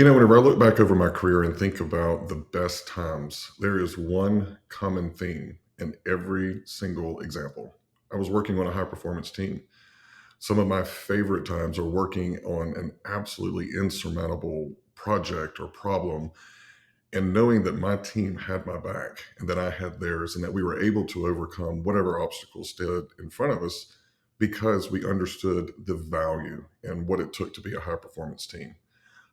Whenever I look back over my career and think about the best times, there is one common theme in every single example. I was working on a high performance team. Some of my favorite times are working on an absolutely insurmountable project or problem and knowing that my team had my back and that I had theirs and that we were able to overcome whatever obstacles stood in front of us because we understood the value and what it took to be a high performance team.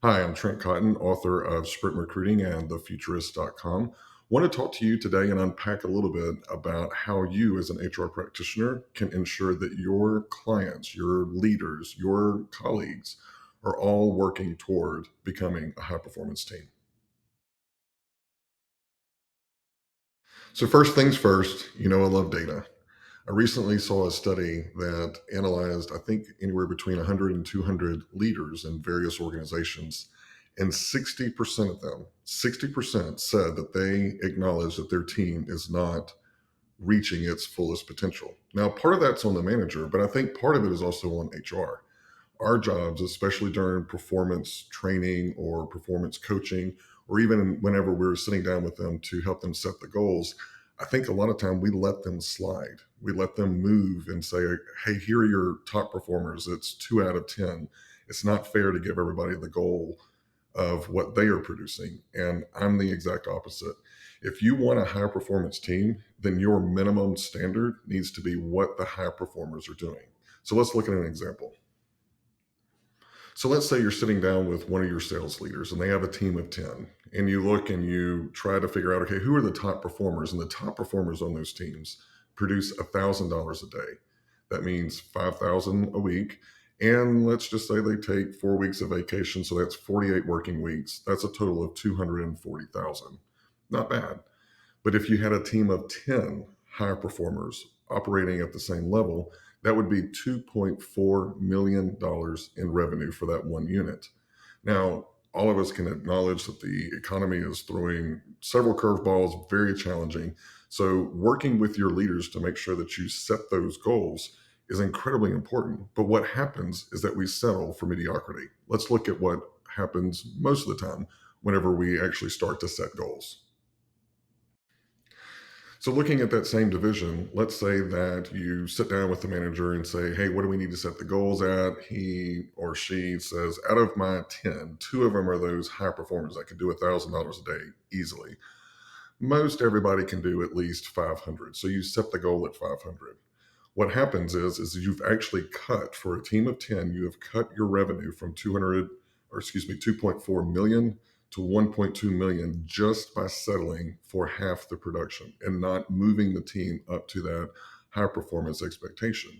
Hi, I'm Trent Cotton, author of Sprint Recruiting and FutHRists.com. Want to talk to you today and unpack a little bit about how you, as an HR practitioner, can ensure that your clients, your leaders, your colleagues are all working toward becoming a high performance team. So, first things first, I love data. I recently saw a study that analyzed, I think, anywhere between 100 and 200 leaders in various organizations. And 60% of them, 60% said that they acknowledge that their team is not reaching its fullest potential. Now, part of that's on the manager, but I think part of it is also on HR. Our jobs, especially during performance training or performance coaching, or even whenever we're sitting down with them to help them set the goals, I think a lot of time we let them slide. We let them move and say, hey, here are your top performers. It's 2 out of 10. It's not fair to give everybody the goal of what they are producing. And I'm the exact opposite. If you want a high performance team, then your minimum standard needs to be what the high performers are doing. So let's look at an example. So let's say you're sitting down with one of your sales leaders and they have a team of 10, and you look and you try to figure out, okay, who are the top performers? And the top performers on those teams produce $1,000 a day. That means 5,000 a week. And let's just say they take 4 weeks of vacation. So that's 48 working weeks. That's a total of 240,000. Not bad. But if you had a team of 10 high performers operating at the same level, that would be $2.4 million in revenue for that one unit. Now, all of us can acknowledge that the economy is throwing several curveballs, very challenging. So, working with your leaders to make sure that you set those goals is incredibly important. But what happens is that we settle for mediocrity. Let's look at what happens most of the time whenever we actually start to set goals. So, looking at that same division, let's say that you sit down with the manager and say, hey, what do we need to set the goals at? He or she says, out of my 10, two of them are those high performers that can do $1,000 a day easily. Most everybody can do at least 500. So, you set the goal at 500. What happens is you've actually cut for a team of 10, you have cut your revenue from 2.4 million to 1.2 million just by settling for half the production and not moving the team up to that high performance expectation.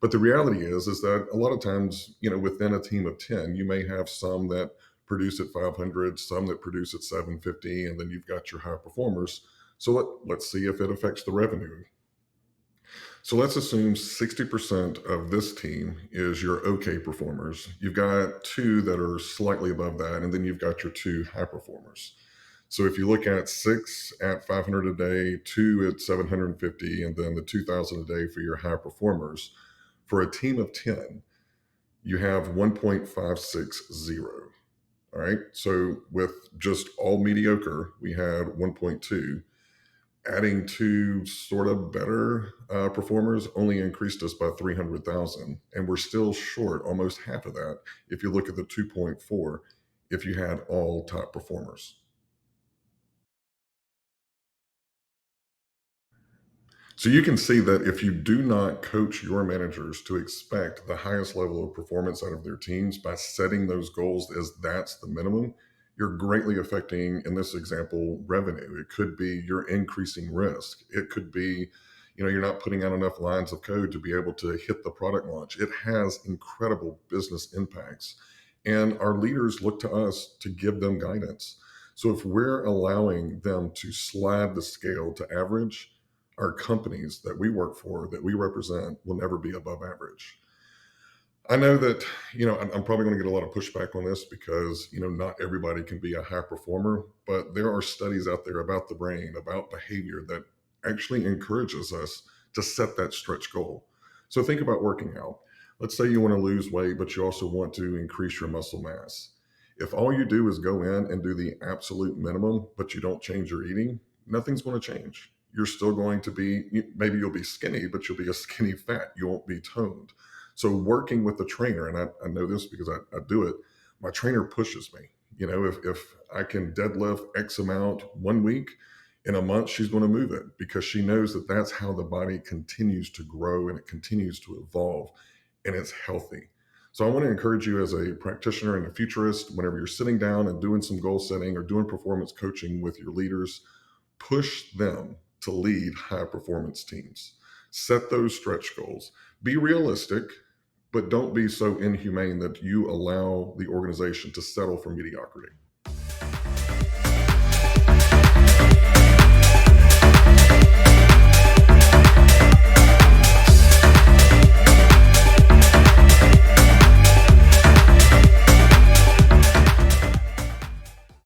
But the reality is that a lot of times, within a team of 10, you may have some that produce at 500, some that produce at 750, and then you've got your high performers. So let's see if it affects the revenue. So let's assume 60% of this team is your okay performers. You've got two that are slightly above that, and then you've got your two high performers. So if you look at six at 500 a day, two at 750, and then the 2,000 a day for your high performers, for a team of 10, you have 1.560. All right. So with just all mediocre, we had 1.2. Adding two sort of better performers only increased us by 300,000, and we're still short almost half of that if you look at the 2.4 if you had all top performers. So you can see that if you do not coach your managers to expect the highest level of performance out of their teams by setting those goals as that's the minimum, you're greatly affecting, in this example, revenue. It could be you're increasing risk. It could be, you're not putting out enough lines of code to be able to hit the product launch. It has incredible business impacts. And our leaders look to us to give them guidance. So if we're allowing them to slide the scale to average, our companies that we work for, that we represent, will never be above average. I know that, I'm probably going to get a lot of pushback on this because, not everybody can be a high performer, but there are studies out there about the brain, about behavior that actually encourages us to set that stretch goal. So think about working out. Let's say you want to lose weight, but you also want to increase your muscle mass. If all you do is go in and do the absolute minimum, but you don't change your eating, nothing's going to change. You're still going to be, maybe you'll be skinny, but you'll be a skinny fat. You won't be toned. So, working with the trainer, and I know this because I do it, my trainer pushes me. If I can deadlift X amount one week, in a month, she's going to move it because she knows that that's how the body continues to grow and it continues to evolve and it's healthy. So I want to encourage you as a practitioner and a futurist, whenever you're sitting down and doing some goal setting or doing performance coaching with your leaders, push them to lead high performance teams. Set those stretch goals. Be realistic, but don't be so inhumane that you allow the organization to settle for mediocrity.